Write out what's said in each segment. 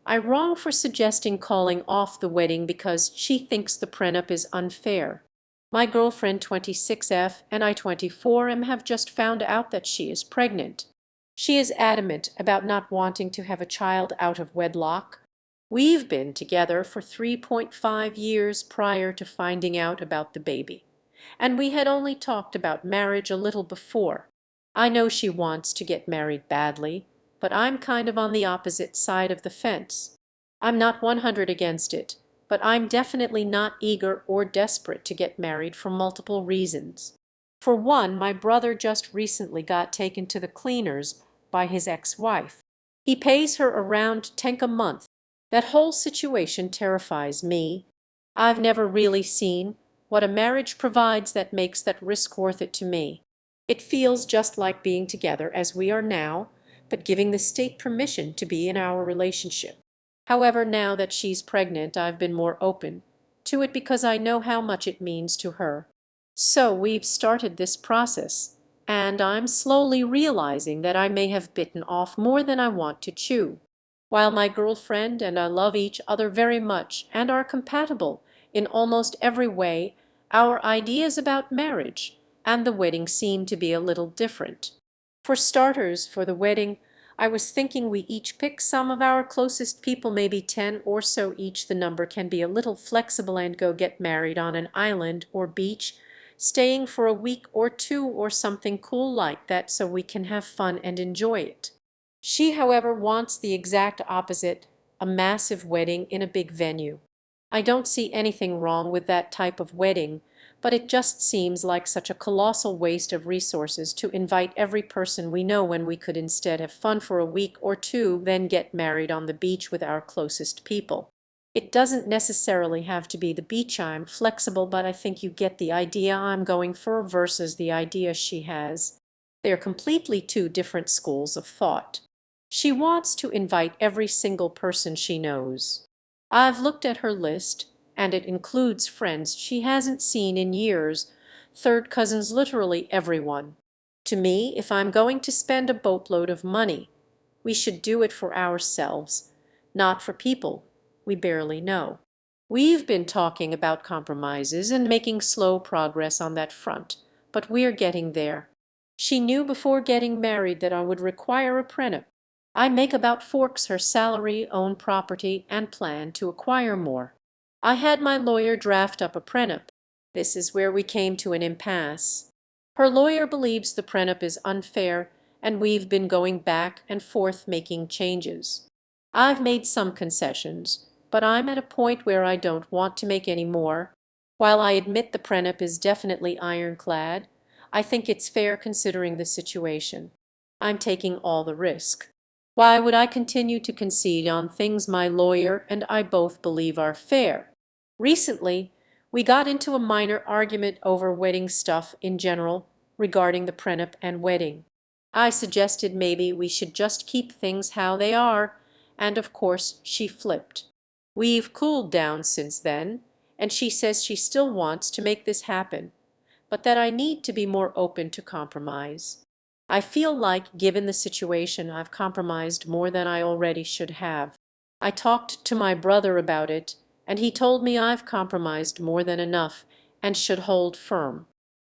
I wrong for suggesting calling off the wedding because she thinks the prenup is unfair? My girlfriend 26F and I 24M have just found out that she is pregnant. She is adamant about not wanting to have a child out of wedlock. We've been together for 3.5 years prior to finding out about the baby, and we had only talked about marriage a little before. I know she wants to get married badly, but I'm kind of on the opposite side of the fence. I'm not 100 against it, but I'm definitely not eager or desperate to get married for multiple reasons. For one, my brother just recently got taken to the cleaners by his ex-wife. He pays her around 10 a month. That whole situation terrifies me. I've never really seen what a marriage provides that makes that risk worth it to me. It feels just like being together as we are now, but giving the state permission to be in our relationship. However, now that she's pregnant, I've been more open to it because I know how much it means to her. So we've started this process, and I'm slowly realizing that I may have bitten off more than I want to chew. While my girlfriend and I love each other very much and are compatible in almost every way, our ideas about marriage and the wedding seem to be a little different. For starters, for the wedding, I was thinking we each pick some of our closest people, maybe 10 or so each. The number can be a little flexible, and go get married on an island or beach, staying for a week or two or something cool like that so we can have fun and enjoy it. She, however, wants the exact opposite, a massive wedding in a big venue. I don't see anything wrong with that type of wedding, but it just seems like such a colossal waste of resources to invite every person we know when we could instead have fun for a week or two, then get married on the beach with our closest people. It doesn't necessarily have to be the beach. I'm flexible, but I think you get the idea I'm going for versus the idea she has. They're completely two different schools of thought. She wants to invite every single person she knows. I've looked at her list, and it includes friends she hasn't seen in years, third cousins, literally everyone. To me, if I'm going to spend a boatload of money, we should do it for ourselves, not for people we barely know. We've been talking about compromises and making slow progress on that front, but we're getting there. She knew before getting married that I would require a prenup. I make about forks her salary, own property, and plan to acquire more. I had my lawyer draft up a prenup. This is where we came to an impasse. Her lawyer believes the prenup is unfair, and we've been going back and forth making changes. I've made some concessions, but I'm at a point where I don't want to make any more. While I admit the prenup is definitely ironclad, I think it's fair considering the situation. I'm taking all the risk. Why would I continue to concede on things my lawyer and I both believe are fair? Recently, we got into a minor argument over wedding stuff in general regarding the prenup and wedding. I suggested maybe we should just keep things how they are, and of course she flipped. We've cooled down since then, and she says she still wants to make this happen, but that I need to be more open to compromise. I feel like, given the situation, I've compromised more than I already should have. I talked to my brother about it, and he told me I've compromised more than enough and should hold firm.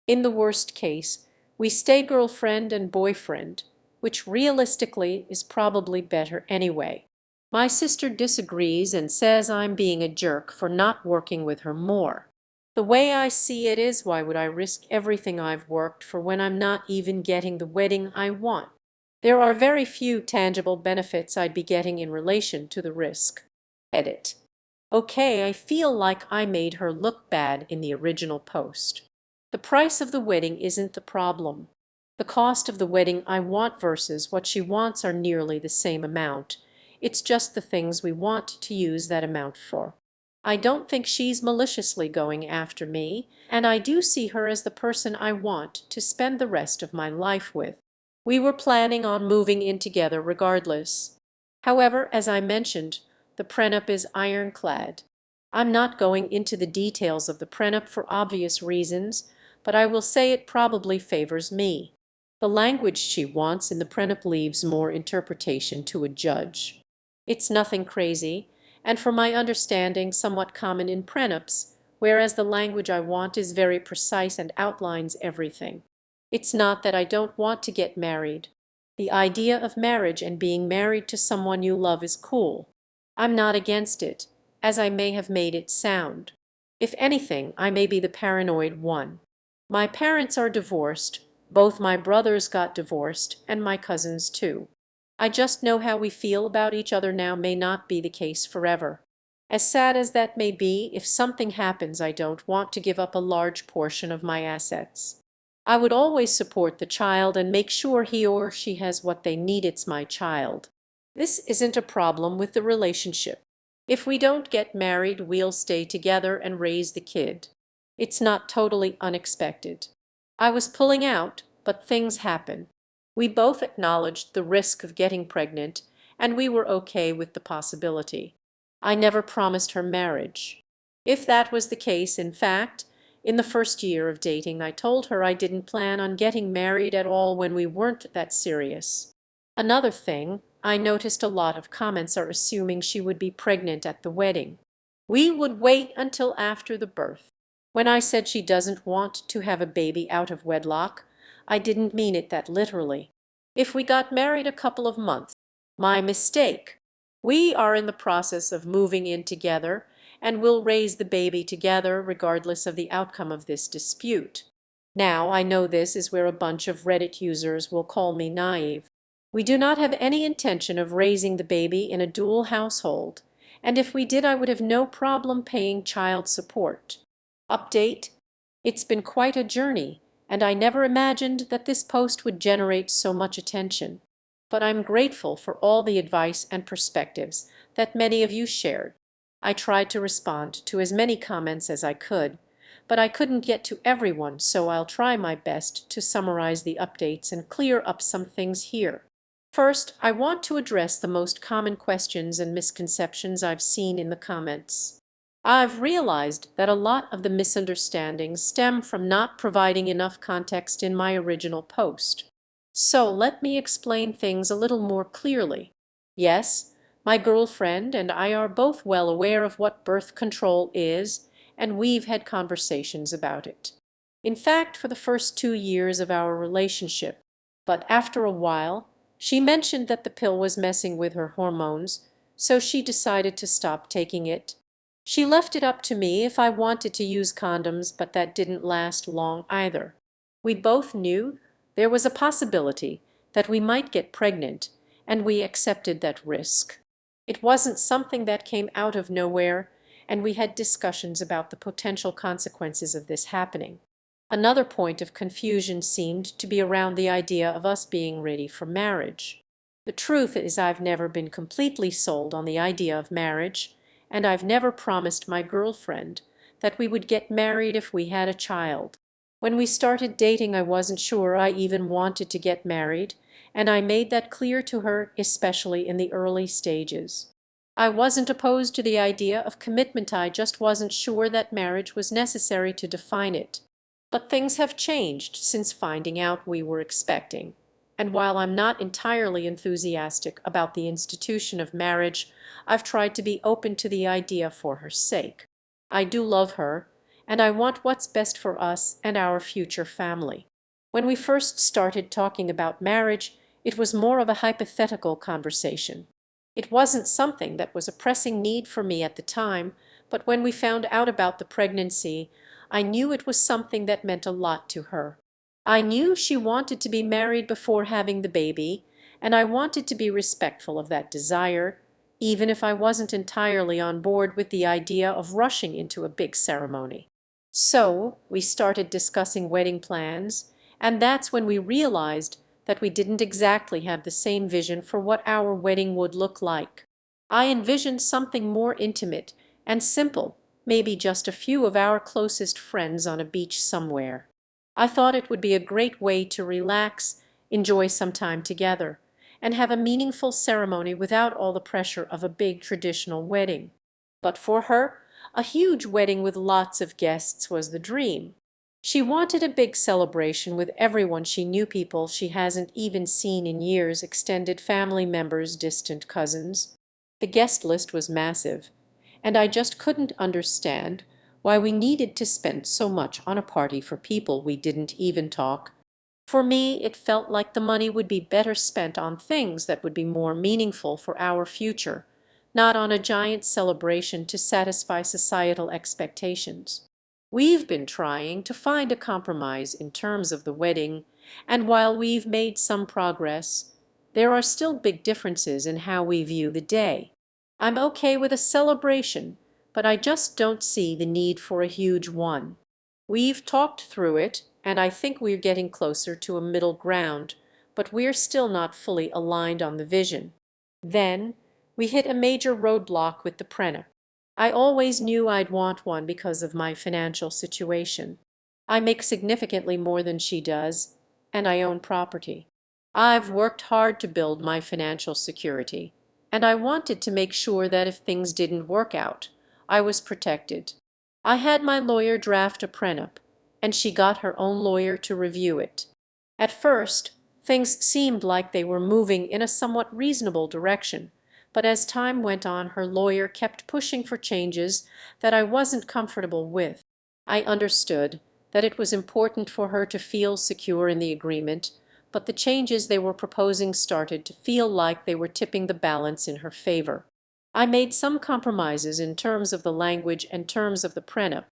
In the worst case, we stay girlfriend and boyfriend, which realistically is probably better anyway. My sister disagrees and says I'm being a jerk for not working with her more. The way I see it is, why would I risk everything I've worked for when I'm not even getting the wedding I want? There are very few tangible benefits I'd be getting in relation to the risk. Edit. Okay, I feel like I made her look bad in the original post. The price of the wedding isn't the problem. The cost of the wedding I want versus what she wants are nearly the same amount. It's just the things we want to use that amount for. I don't think she's maliciously going after me, and I do see her as the person I want to spend the rest of my life with. We were planning on moving in together regardless. However, as I mentioned, the prenup is ironclad. I'm not going into the details of the prenup for obvious reasons, but I will say it probably favors me. The language she wants in the prenup leaves more interpretation to a judge. It's nothing crazy, and for my understanding somewhat common in prenups, whereas the language I want is very precise and outlines everything. It's not that I don't want to get married. The idea of marriage and being married to someone you love is cool. I'm not against it, as I may have made it sound. If anything, I may be the paranoid one. My parents are divorced, both my brothers got divorced, and my cousins too. I just know how we feel about each other now may not be the case forever. As sad as that may be, if something happens I don't want to give up a large portion of my assets. I would always support the child and make sure he or she has what they need. It's my child. This isn't a problem with the relationship. If we don't get married, we'll stay together and raise the kid. It's not totally unexpected. I was pulling out, but things happen. We both acknowledged the risk of getting pregnant, and we were okay with the possibility. I never promised her marriage. If that was the case, in fact, in the first year of dating, I told her I didn't plan on getting married at all when we weren't that serious. Another thing, I noticed a lot of comments are assuming she would be pregnant at the wedding. We would wait until after the birth. When I said she doesn't want to have a baby out of wedlock, I didn't mean it that literally. If we got married a couple of months, my mistake. We are in the process of moving in together, and will raise the baby together regardless of the outcome of this dispute. Now, I know this is where a bunch of Reddit users will call me naive. We do not have any intention of raising the baby in a dual household, and if we did, I would have no problem paying child support. Update: it's been quite a journey, and I never imagined that this post would generate so much attention. But I'm grateful for all the advice and perspectives that many of you shared. I tried to respond to as many comments as I could, but I couldn't get to everyone, so I'll try my best to summarize the updates and clear up some things here. First, I want to address the most common questions and misconceptions I've seen in the comments. I've realized that a lot of the misunderstandings stem from not providing enough context in my original post. So let me explain things a little more clearly. Yes, my girlfriend and I are both well aware of what birth control is, and we've had conversations about it. In fact, for the first 2 years of our relationship. But after a while, she mentioned that the pill was messing with her hormones, so she decided to stop taking it. She left it up to me if I wanted to use condoms, but that didn't last long either. We both knew there was a possibility that we might get pregnant, and we accepted that risk. It wasn't something that came out of nowhere, and we had discussions about the potential consequences of this happening. Another point of confusion seemed to be around the idea of us being ready for marriage. The truth is I've never been completely sold on the idea of marriage, and I've never promised my girlfriend that we would get married if we had a child. When we started dating, I wasn't sure I even wanted to get married, and I made that clear to her, especially in the early stages. I wasn't opposed to the idea of commitment, I just wasn't sure that marriage was necessary to define it. But things have changed since finding out we were expecting. And while I'm not entirely enthusiastic about the institution of marriage, I've tried to be open to the idea for her sake. I do love her, and I want what's best for us and our future family. When we first started talking about marriage, it was more of a hypothetical conversation. It wasn't something that was a pressing need for me at the time, but when we found out about the pregnancy, I knew it was something that meant a lot to her. I knew she wanted to be married before having the baby, and I wanted to be respectful of that desire, even if I wasn't entirely on board with the idea of rushing into a big ceremony. So we started discussing wedding plans, and that's when we realized that we didn't exactly have the same vision for what our wedding would look like. I envisioned something more intimate and simple, maybe just a few of our closest friends on a beach somewhere. I thought it would be a great way to relax, enjoy some time together, and have a meaningful ceremony without all the pressure of a big traditional wedding. But for her, a huge wedding with lots of guests was the dream. She wanted a big celebration with everyone she knew, people she hasn't even seen in years, extended family members, distant cousins. The guest list was massive, and I just couldn't understand why we needed to spend so much on a party for people we didn't even talk. For me, it felt like the money would be better spent on things that would be more meaningful for our future, not on a giant celebration to satisfy societal expectations. We've been trying to find a compromise in terms of the wedding, and while we've made some progress, there are still big differences in how we view the day. I'm okay with a celebration, but I just don't see the need for a huge one. We've talked through it, and I think we're getting closer to a middle ground, but we're still not fully aligned on the vision. Then we hit a major roadblock with the prenup. I always knew I'd want one because of my financial situation. I make significantly more than she does, and I own property. I've worked hard to build my financial security, and I wanted to make sure that if things didn't work out, I was protected. I had my lawyer draft a prenup, and she got her own lawyer to review it. At first, things seemed like they were moving in a somewhat reasonable direction, but as time went on, her lawyer kept pushing for changes that I wasn't comfortable with. I understood that it was important for her to feel secure in the agreement, but the changes they were proposing started to feel like they were tipping the balance in her favor. I made some compromises in terms of the language and terms of the prenup.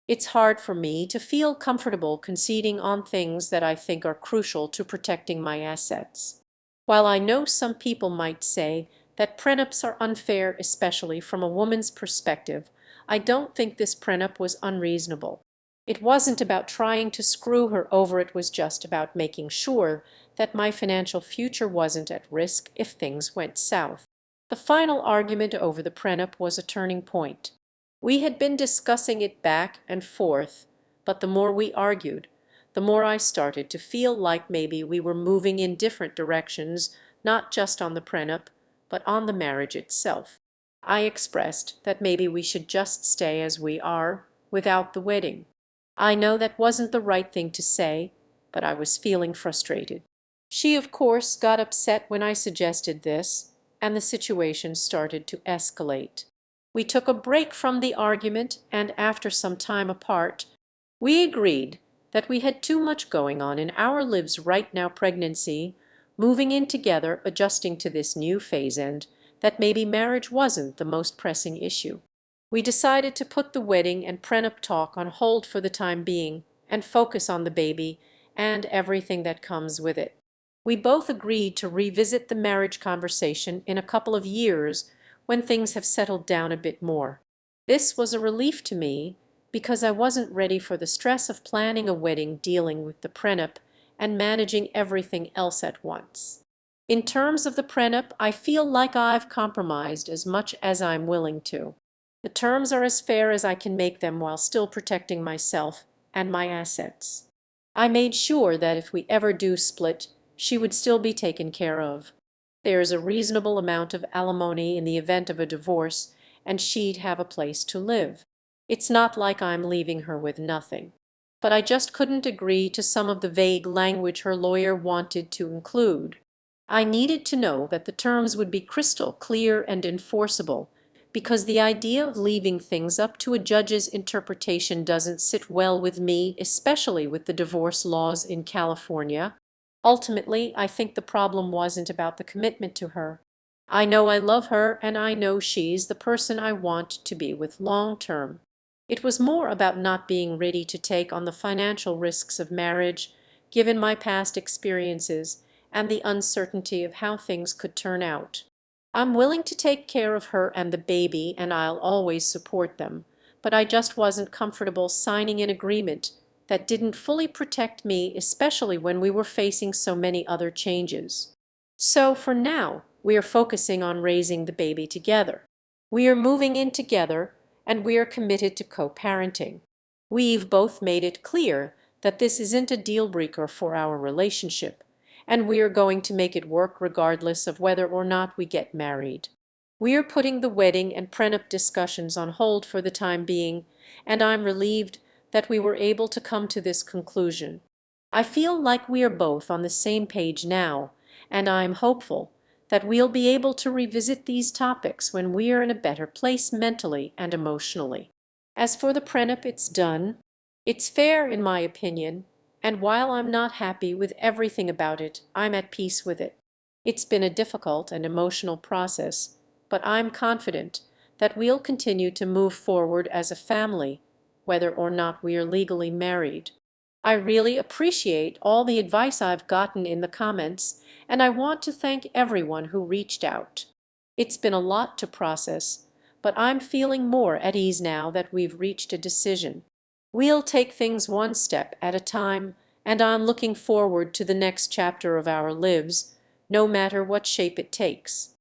It's hard for me to feel comfortable conceding on things that I think are crucial to protecting my assets. While I know some people might say that prenups are unfair, especially from a woman's perspective, I don't think this prenup was unreasonable. It wasn't about trying to screw her over, it was just about making sure that my financial future wasn't at risk if things went south. The final argument over the prenup was a turning point. We had been discussing it back and forth, but the more we argued, the more I started to feel like maybe we were moving in different directions, not just on the prenup, but on the marriage itself. I expressed that maybe we should just stay as we are, without the wedding. I know that wasn't the right thing to say, but I was feeling frustrated. She, of course, got upset when I suggested this, and the situation started to escalate. We took a break from the argument, and after some time apart, we agreed that we had too much going on in our lives right now, pregnancy, moving in together, adjusting to this new phase, and that maybe marriage wasn't the most pressing issue. We decided to put the wedding and prenup talk on hold for the time being and focus on the baby and everything that comes with it. We both agreed to revisit the marriage conversation in a couple of years when things have settled down a bit more. This was a relief to me because I wasn't ready for the stress of planning a wedding, dealing with the prenup, and managing everything else at once. In terms of the prenup, I feel like I've compromised as much as I'm willing to. The terms are as fair as I can make them while still protecting myself and my assets. I made sure that if we ever do split, she would still be taken care of. There's a reasonable amount of alimony in the event of a divorce, and she'd have a place to live. It's not like I'm leaving her with nothing. But I just couldn't agree to some of the vague language her lawyer wanted to include. I needed to know that the terms would be crystal clear and enforceable, because the idea of leaving things up to a judge's interpretation doesn't sit well with me, especially with the divorce laws in California. Ultimately, I think the problem wasn't about the commitment to her. I know I love her, and I know she's the person I want to be with long term. It was more about not being ready to take on the financial risks of marriage, given my past experiences and the uncertainty of how things could turn out. I'm willing to take care of her and the baby, and I'll always support them, but I just wasn't comfortable signing an agreement that didn't fully protect me, especially when we were facing so many other changes. So for now, we are focusing on raising the baby together. We are moving in together, and we are committed to co-parenting. We've both made it clear that this isn't a deal breaker for our relationship, and we are going to make it work regardless of whether or not we get married. We are putting the wedding and prenup discussions on hold for the time being, and I'm relieved that we were able to come to this conclusion. I feel like we are both on the same page now, and I'm hopeful that we'll be able to revisit these topics when we are in a better place mentally and emotionally. As for the prenup, it's done. It's fair, in my opinion, and while I'm not happy with everything about it, I'm at peace with it. It's been a difficult and emotional process, but I'm confident that we'll continue to move forward as a family, whether or not we are legally married. I really appreciate all the advice I've gotten in the comments, and I want to thank everyone who reached out. It's been a lot to process, but I'm feeling more at ease now that we've reached a decision. We'll take things one step at a time, and I'm looking forward to the next chapter of our lives, no matter what shape it takes.